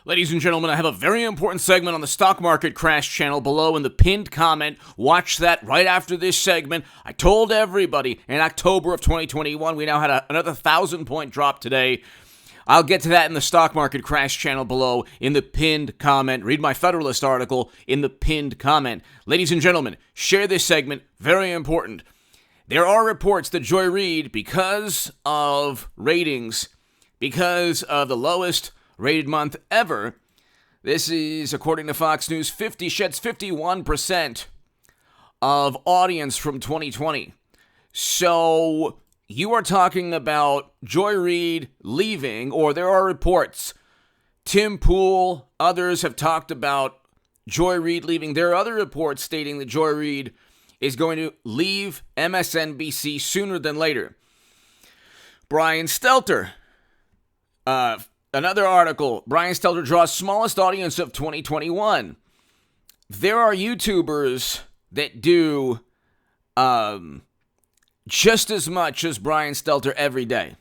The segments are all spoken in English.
Ladies and gentlemen, I have a very important segment on the stock market crash channel below in the pinned comment. Watch that right after this segment. I told everybody in October of 2021, we now had another 1,000-point drop today. I'll get to that in the stock market crash channel below in the pinned comment. Read my Federalist article in the pinned comment. Ladies and gentlemen, share this segment. Very important. There are reports that Joy Reid, because of ratings, because of the lowest rated month ever, this is, according to Fox News, sheds 51% of audience from 2020. So you are talking about Joy Reid leaving, or there are reports. Tim Pool, others have talked about Joy Reid leaving. There are other reports stating that Joy Reid is going to leave MSNBC sooner than later. Brian Stelter, another article, Brian Stelter draws smallest audience of 2021. There are YouTubers that do just as much as Brian Stelter every day.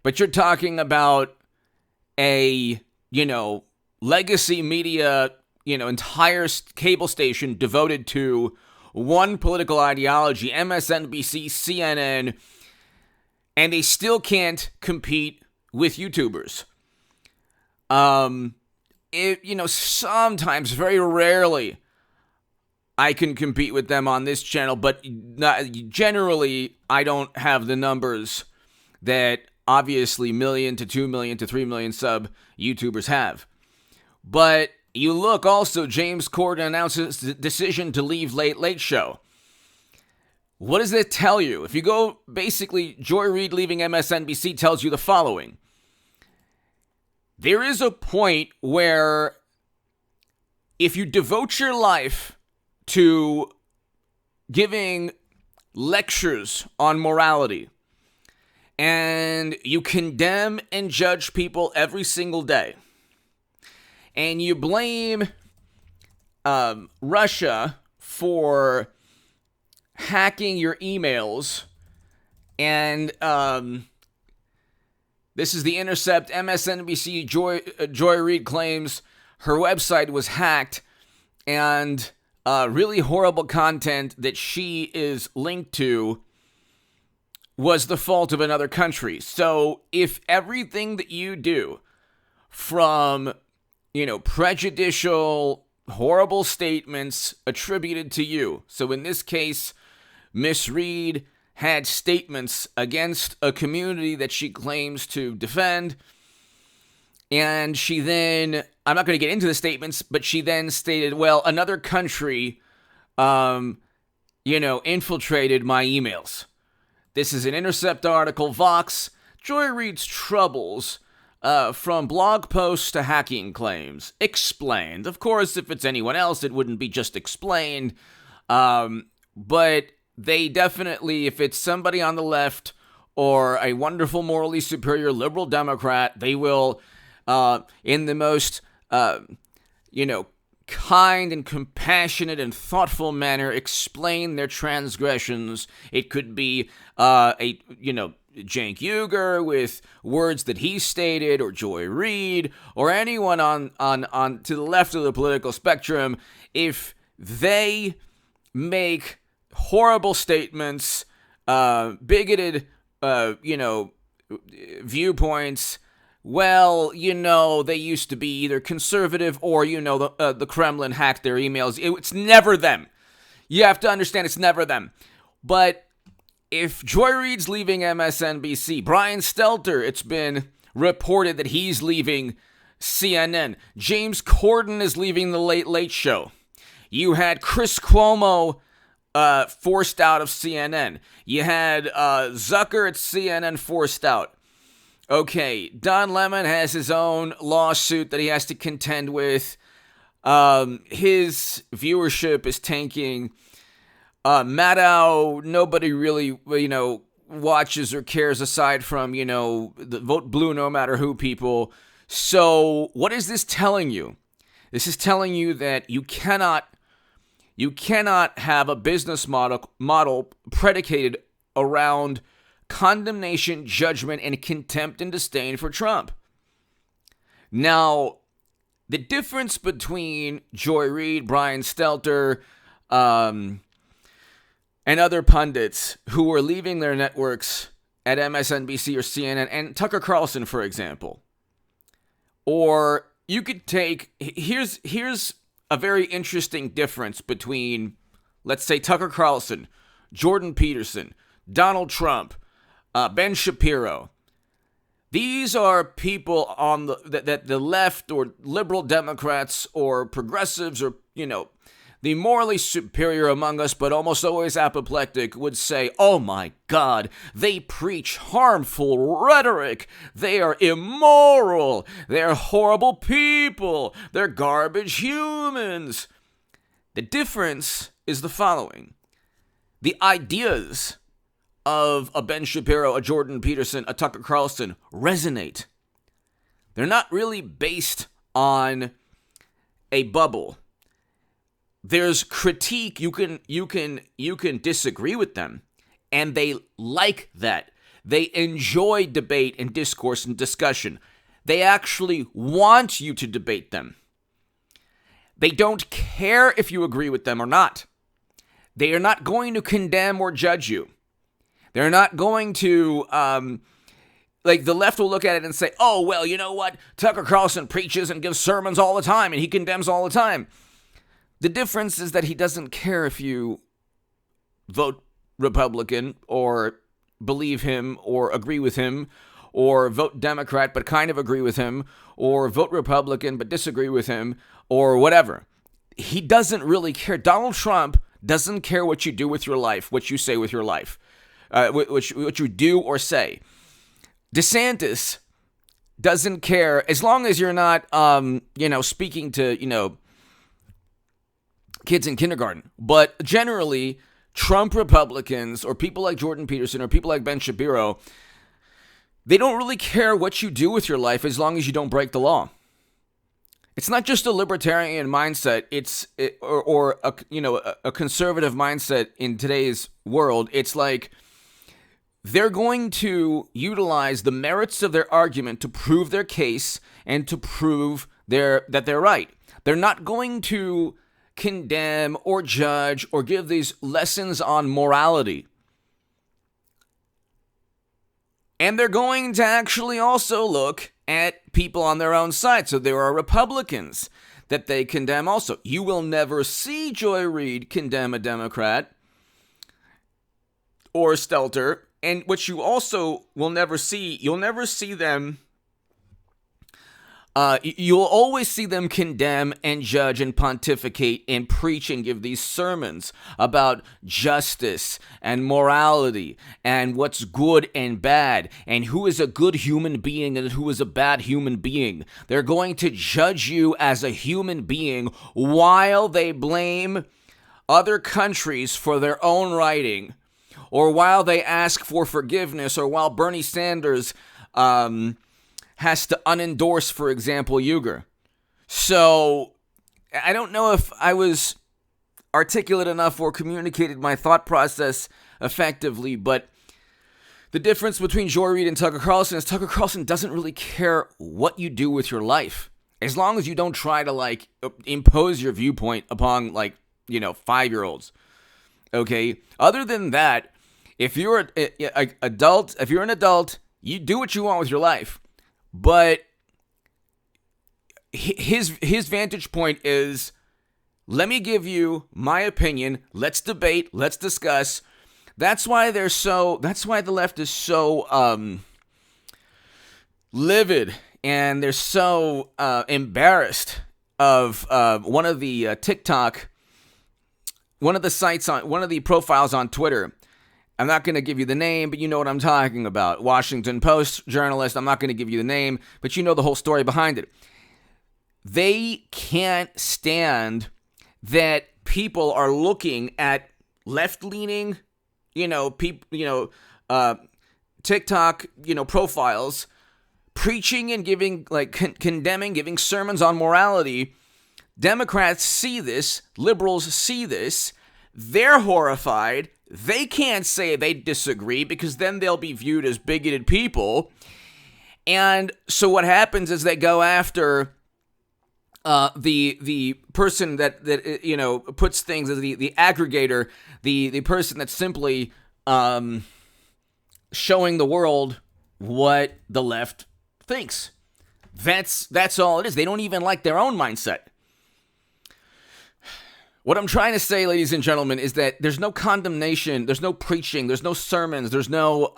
But you're talking about a, legacy media, entire cable station devoted to one political ideology, MSNBC, CNN, and they still can't compete with YouTubers. Sometimes, very rarely, I can compete with them on this channel, but generally, I don't have the numbers that obviously 1 million to 2 million to 3 million sub YouTubers have. But you look also, James Corden announces the decision to leave Late Show. What does it tell you? If you go, basically, Joy Reid leaving MSNBC tells you the following. There is a point where if you devote your life to giving lectures on morality and you condemn and judge people every single day, and you blame Russia for hacking your emails, and this is The Intercept, MSNBC, Joy Reid claims her website was hacked, and really horrible content that she is linked to was the fault of another country. So if everything that you do, from prejudicial, horrible statements attributed to you. So in this case, Miss Reid had statements against a community that she claims to defend. And she then, I'm not going to get into the statements, but she then stated, well, another country, infiltrated my emails. This is an Intercept article, Vox, Joy Reid's troubles from blog posts to hacking claims. Explained. Of course, if it's anyone else, it wouldn't be just explained. But they definitely, if it's somebody on the left or a wonderful, morally superior liberal Democrat, they will, in the most, kind and compassionate and thoughtful manner, explain their transgressions. It could be Cenk Uygur with words that he stated, or Joy Reid, or anyone on to the left of the political spectrum. If they make horrible statements, bigoted, viewpoints, well, they used to be either conservative or, the Kremlin hacked their emails. It's never them. You have to understand it's never them. But if Joy Reid's leaving MSNBC, Brian Stelter, it's been reported that he's leaving CNN. James Corden is leaving the Late Show. You had Chris Cuomo forced out of CNN. You had Zucker at CNN forced out. Okay, Don Lemon has his own lawsuit that he has to contend with. His viewership is tanking. Maddow, nobody really, watches or cares aside from, the vote blue no matter who people. So what is this telling you? This is telling you that you cannot have a business model predicated around condemnation, judgment, and contempt and disdain for Trump. Now, The difference between Joy Reid, Brian Stelter, and other pundits who were leaving their networks at MSNBC or CNN, and Tucker Carlson, for example. Or you could take, here's a very interesting difference between, let's say, Tucker Carlson, Jordan Peterson, Donald Trump, Ben Shapiro. These are people on the left, or liberal Democrats or progressives, or, the morally superior among us, but almost always apoplectic, would say, oh my God, they preach harmful rhetoric. They are immoral. They're horrible people. They're garbage humans. The difference is the following. The ideas of a Ben Shapiro, a Jordan Peterson, a Tucker Carlson resonate. They're not really based on a bubble. There's critique. You can disagree with them, and they like that. They enjoy debate and discourse and discussion. They actually want you to debate them. They don't care if you agree with them or not. They are not going to condemn or judge you. They're not going to, the left will look at it and say, oh, well, you know what? Tucker Carlson preaches and gives sermons all the time, and he condemns all the time. The difference is that he doesn't care if you vote Republican or believe him or agree with him, or vote Democrat but kind of agree with him, or vote Republican but disagree with him, or whatever. He doesn't really care. Donald Trump doesn't care what you do with your life, what you say with your life, what you do or say. DeSantis doesn't care as long as you're not, speaking to, kids in kindergarten. But generally, Trump Republicans or people like Jordan Peterson or people like Ben Shapiro, they don't really care what you do with your life as long as you don't break the law. It's not just a libertarian mindset. It's a conservative mindset in today's world. It's like they're going to utilize the merits of their argument to prove their case and to prove that they're right. They're not going to condemn or judge or give these lessons on morality. And they're going to actually also look at people on their own side. So there are Republicans that they condemn also. You will never see Joy Reid condemn a Democrat or Stelter. And what you also will never see, you'll never see them, you'll always see them condemn and judge and pontificate and preach and give these sermons about justice and morality and what's good and bad and who is a good human being and who is a bad human being. They're going to judge you as a human being while they blame other countries for their own writing, or while they ask for forgiveness, or while Bernie Sanders has to unendorse, for example, Uyghur. So I don't know if I was articulate enough or communicated my thought process effectively, but the difference between Joy Reid and Tucker Carlson is Tucker Carlson doesn't really care what you do with your life, as long as you don't try to impose your viewpoint upon 5-year-olds. Okay? Other than that, if you're an adult, you do what you want with your life. But his vantage point is, let me give you my opinion. Let's debate. Let's discuss. That's why the left is so livid, and they're so embarrassed of one of the profiles on Twitter. I'm not going to give you the name, but you know what I'm talking about. Washington Post journalist. I'm not going to give you the name, but you know the whole story behind it. They can't stand that people are looking at left-leaning, TikTok, profiles, preaching and giving, condemning, giving sermons on morality. Democrats see this. Liberals see this. They're horrified. They can't say they disagree because then they'll be viewed as bigoted people. And so what happens is they go after the person that puts things as the aggregator, the person that's simply showing the world what the left thinks. That's all it is. They don't even like their own mindset. What I'm trying to say, ladies and gentlemen, is that there's no condemnation, there's no preaching, there's no sermons, there's no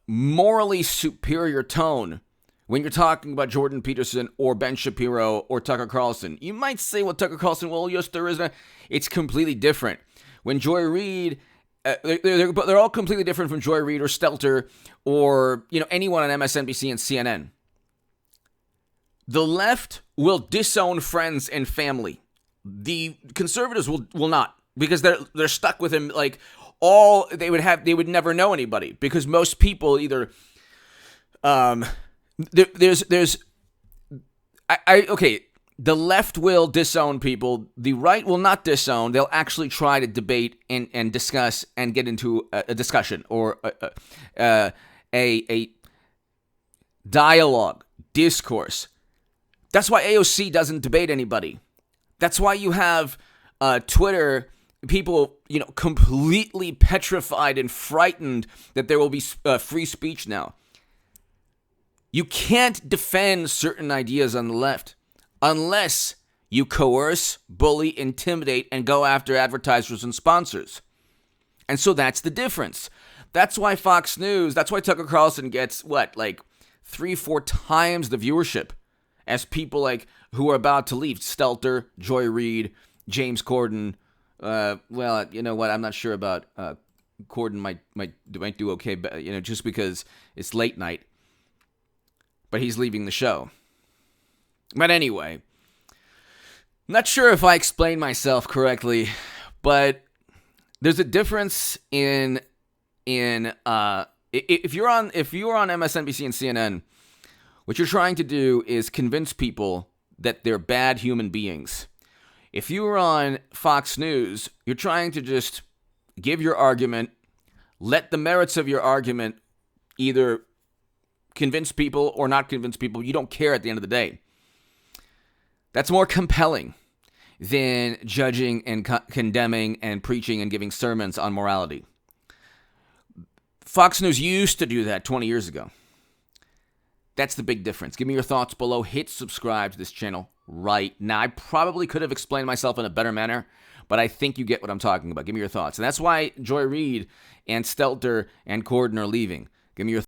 morally superior tone when you're talking about Jordan Peterson or Ben Shapiro or Tucker Carlson. You might say, well, Tucker Carlson, well, yes, there is. It's completely different. When Joy Reid, they're all completely different from Joy Reid or Stelter or anyone on MSNBC and CNN. The left will disown friends and family. The conservatives will not, because they're stuck with him. Like they would never know anybody, because most people either the left will disown people. The right will not disown. They'll actually try to debate and discuss and get into a discussion or a dialogue, discourse. That's why AOC doesn't debate anybody. That's why you have Twitter people, completely petrified and frightened that there will be free speech now. You can't defend certain ideas on the left unless you coerce, bully, intimidate, and go after advertisers and sponsors. And so that's the difference. That's why Fox News, that's why Tucker Carlson gets, 3-4 times the viewership as people like who are about to leave. Stelter, Joy Reid, James Corden. You know what? I'm not sure about Corden. Might do okay, but just because it's late night. But he's leaving the show. But anyway, I'm not sure if I explained myself correctly, but there's a difference in if you're on MSNBC and CNN, what you're trying to do is convince people that they're bad human beings. If you were on Fox News, you're trying to just give your argument, let the merits of your argument either convince people or not convince people. You don't care at the end of the day. That's more compelling than judging and condemning and preaching and giving sermons on morality. Fox News used to do that 20 years ago. That's the big difference. Give me your thoughts below. Hit subscribe to this channel right now. I probably could have explained myself in a better manner, but I think you get what I'm talking about. Give me your thoughts. And that's why Joy Reid and Stelter and Corden are leaving. Give me your